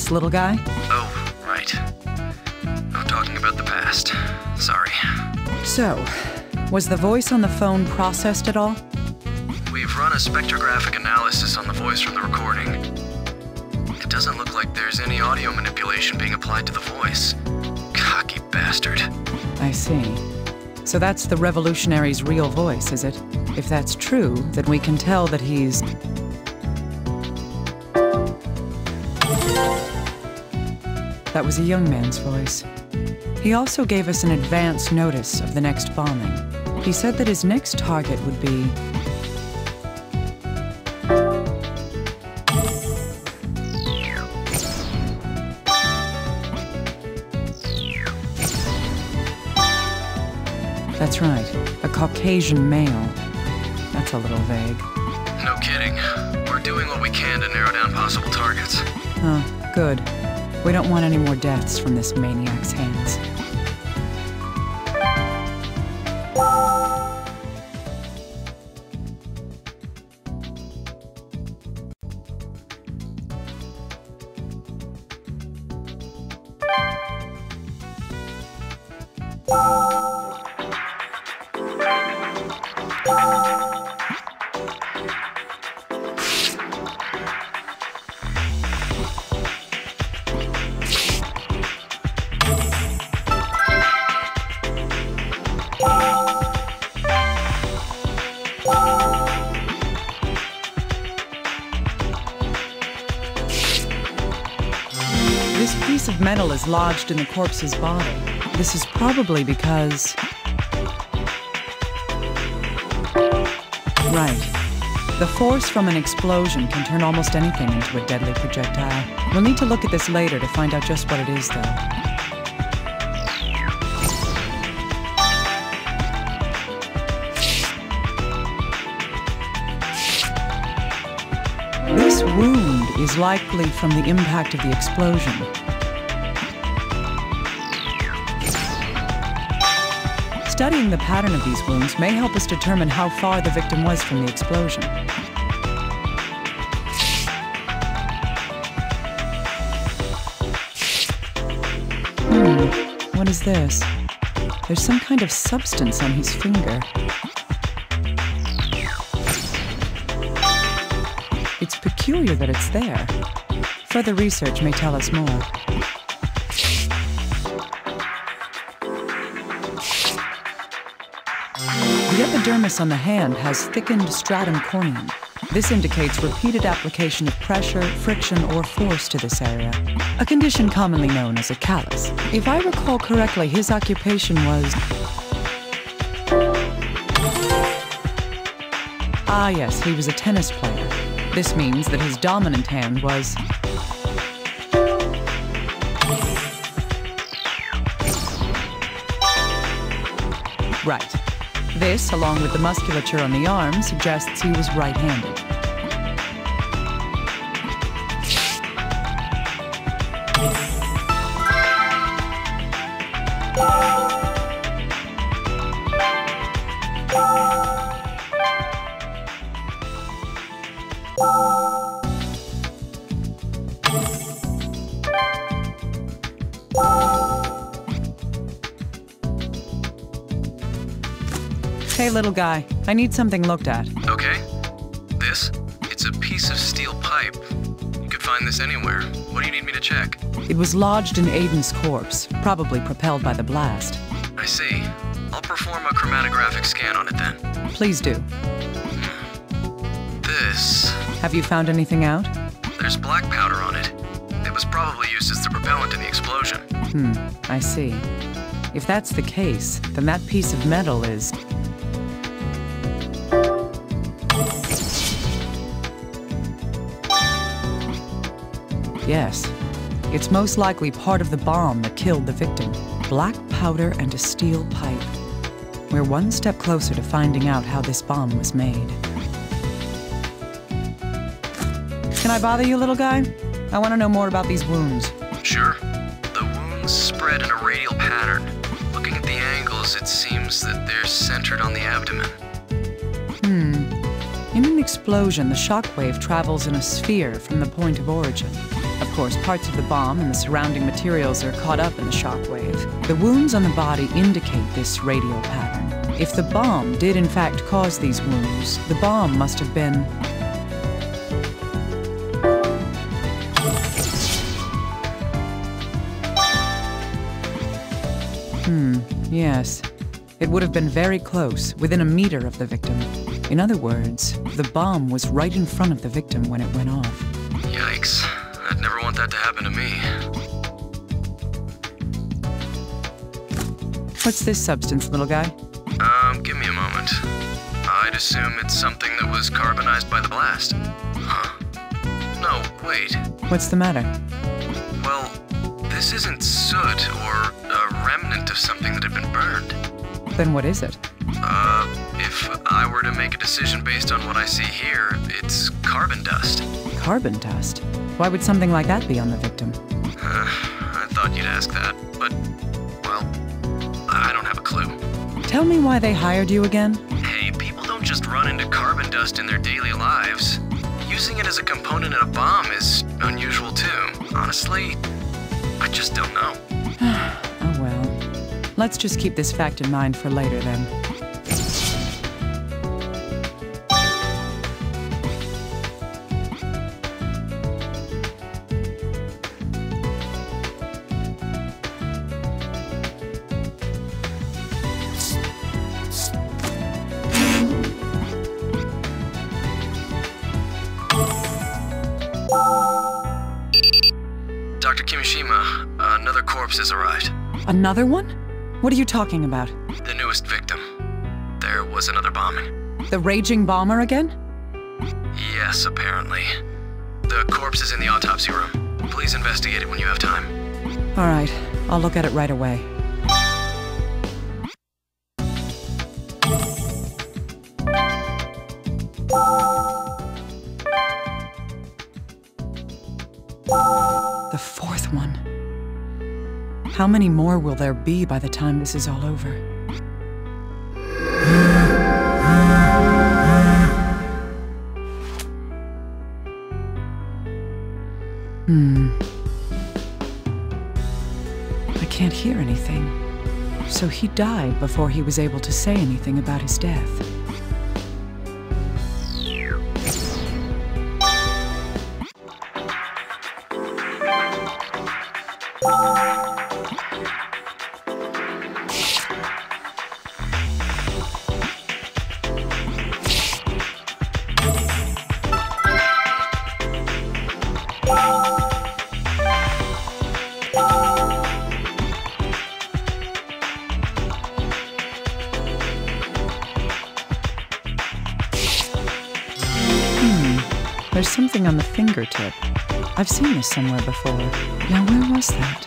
voice, little guy? Oh, right. No talking about the past. Sorry. So, was the voice on the phone processed at all? We've run a spectrographic analysis on the voice from the recording. It doesn't look like there's any audio manipulation being applied to the voice. Cocky bastard. I see. So that's the revolutionary's real voice, is it? If that's true, then we can tell that he's... That was a young man's voice. He also gave us an advance notice of the next bombing. He said that his next target would be... That's right, a Caucasian male. That's a little vague. No kidding. We're doing what we can to narrow down possible targets. Oh, good. We don't want any more deaths from this maniac's hands. This piece of metal is lodged in the corpse's body. This is probably because... Right. The force from an explosion can turn almost anything into a deadly projectile. We'll need to look at this later to find out just what it is, though. This wound is likely from the impact of the explosion. Studying the pattern of these wounds may help us determine how far the victim was from the explosion. What is this? There's some kind of substance on his finger. It's peculiar that it's there. Further research may tell us more. The epidermis on the hand has thickened stratum corneum. This indicates repeated application of pressure, friction, or force to this area, a condition commonly known as a callus. If I recall correctly, his occupation was... Ah yes, he was a tennis player. This means that his dominant hand was... Right. This, along with the musculature on the arm, suggests he was right-handed. Hey, little guy, I need something looked at. Okay. This? It's a piece of steel pipe. You could find this anywhere. What do you need me to check? It was lodged in Aiden's corpse, probably propelled by the blast. I see. I'll perform a chromatographic scan on it then. Please do. This... Have you found anything out? There's black powder on it. It was probably used as the propellant in the explosion. I see. If that's the case, then that piece of metal is... Yes. It's most likely part of the bomb that killed the victim. Black powder and a steel pipe. We're one step closer to finding out how this bomb was made. Can I bother you, little guy? I want to know more about these wounds. Sure. The wounds spread in a radial pattern. Looking at the angles, it seems that they're centered on the abdomen. In an explosion, the shock wave travels in a sphere from the point of origin. Of course, parts of the bomb and the surrounding materials are caught up in the shock wave. The wounds on the body indicate this radial pattern. If the bomb did in fact cause these wounds, the bomb must have been... Yes. It would have been very close, within a meter of the victim. In other words, the bomb was right in front of the victim when it went off. Yikes. I'd never want that to happen to me. What's this substance, little guy? Give me a moment. I'd assume it's something that was carbonized by the blast. Huh. No, wait. What's the matter? Well, this isn't soot or a remnant of something that had been burned. Then what is it? If I were to make a decision based on what I see here, it's carbon dust. Carbon dust? Why would something like that be on the victim? I thought you'd ask that, but, well, I don't have a clue. Tell me why they hired you again? Hey, people don't just run into carbon dust in their daily lives. Using it as a component in a bomb is unusual too. Honestly, I just don't know. Oh well. Let's just keep this fact in mind for later then. Dr. Kimishima, another corpse has arrived. Another one? What are you talking about? The newest victim. There was another bombing. The raging bomber again? Yes, apparently. The corpse is in the autopsy room. Please investigate it when you have time. All right, I'll look at it right away. The fourth one. How many more will there be by the time this is all over? I can't hear anything. So he died before he was able to say anything about his death. There's something on the fingertip. I've seen this somewhere before. Now, where was that?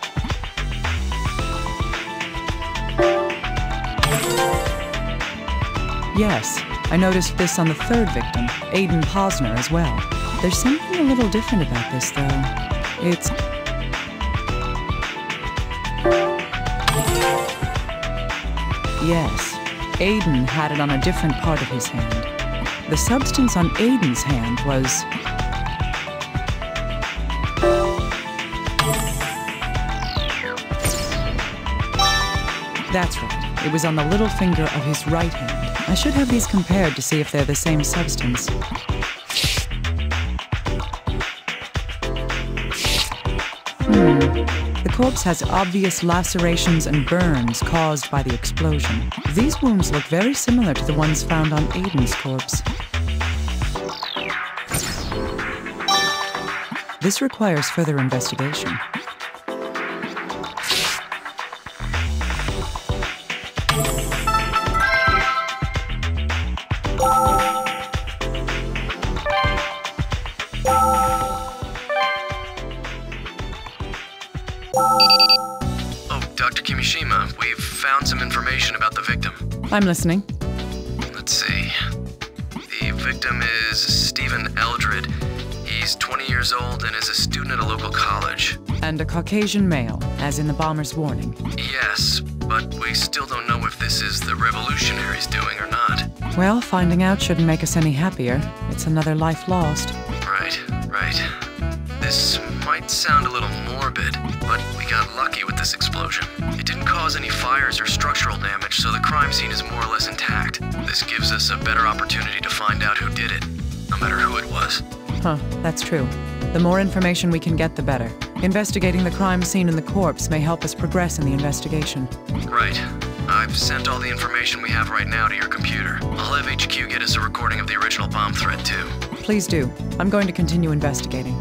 Yes, I noticed this on the third victim, Aiden Posner, as well. There's something a little different about this, though. It's... Yes, Aiden had it on a different part of his hand. The substance on Aiden's hand was... That's right. It was on the little finger of his right hand. I should have these compared to see if they're the same substance. The corpse has obvious lacerations and burns caused by the explosion. These wounds look very similar to the ones found on Aiden's corpse. This requires further investigation. Dr. Kimishima, we've found some information about the victim. I'm listening. Let's see. The victim is Stephen Eldred. He's 20 years old and is a student at a local college. And a Caucasian male, as in the bomber's warning. Yes, but we still don't know if this is the revolutionaries doing or not. Well, finding out shouldn't make us any happier. It's another life lost. Right. This might sound a little morbid, but we got lucky with this explosion. It didn't cause any fires or structural damage, so the crime scene is more or less intact. This gives us a better opportunity to find out who did it, no matter who it was. Huh, that's true. The more information we can get, the better. Investigating the crime scene and the corpse may help us progress in the investigation. Right. I've sent all the information we have right now to your computer. I'll have HQ get us a recording of the original bomb threat, too. Please do. I'm going to continue investigating.